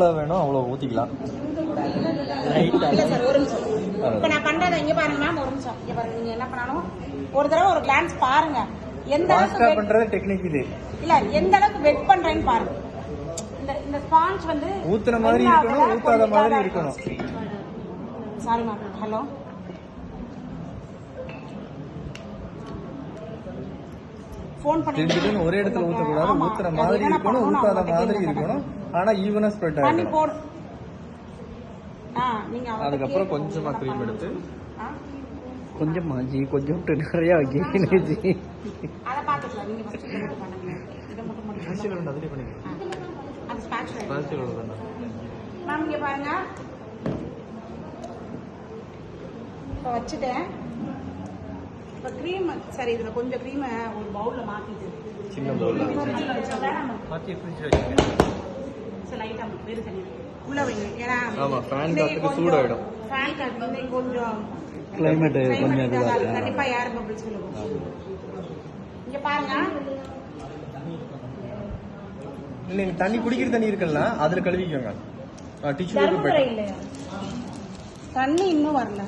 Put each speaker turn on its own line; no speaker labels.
வேணும் அவ்வளோ ஊற்றிக்கலாம்.
இல்ல சார் ஒரு நிமிஷம். இப்ப நான் பண்றதை இங்க பாருங்க மேம், ஒரு நிமிஷம் இங்க பாருங்க. நீங்க என்ன பண்ணணும், ஒரு தடவை ஒரு கிளான்ஸ் பாருங்க. எந்த அளவுக்கு
பண்றது டெக்னிக் இது
இல்ல, எந்த அளவுக்கு வெட் பண்றேன்னு பாருங்க. இந்த ஸ்பாஞ்ச் வந்து
ஊத்துற மாதிரி இருக்கணும், ஊத்தாத மாதிரி இருக்கணும்.
Sorry ma'am. ஹலோ, ஃபோன் பண்ணி
ஒரே இடத்துல ஊத்தக்கூடாது. ஊத்துற மாதிரி இருக்கணும், ஊத்தாத மாதிரி இருக்கணும். ஆனா ஈவனா ஸ்ப்ரெட் ஆகணும். அதுக்கப்புறம் கொஞ்சமா க்ரீம் எடுத்து கொஞ்சம் மாஞ்சி கொஞ்சம் நிறைய வைக்க.
அத பாத்துக்கலாம். நீங்க ஃபர்ஸ்ட் இத மட்டும் பண்ணுங்க. இத மட்டும் பண்ணுங்க.
ஃபேஷியல் வந்து அதுலயே பண்ணுங்க.
அது ஸ்பாட்ச்
ஃபேஷியல் வந்து
மேம் இங்க பாருங்க. இப்ப வச்சிட்டேன். இப்ப க்ரீம் சரி, இதுல கொஞ்சம் க்ரீம் ஒரு பவுல்ல மாத்திட்டு
சின்ன பவுல்ல மாத்தி ஃப்ரிட்ஜ்ல வைங்க.
சரி, லைட்டா வேறு தண்ணி உள்ள வைங்க. ஏன்னா
ஆமா, ஃபேன் காத்துக்கு சூடாயிடும்.
ஃபேன் காத்து கொஞ்சம்
கிளைமேட் கொஞ்சம் இதுவா இருக்கு.
கண்டிப்பா ஏர் பபிள்ஸ் விழுகும். இங்க பாருங்க.
நீங்க தண்ணி குடிக்கிற தண்ணி இருக்குல்ல, அதுல கழுவிக்கோங்க. டிஷ்யூ பேப்பர்
தண்ணி இன்னும் வரல.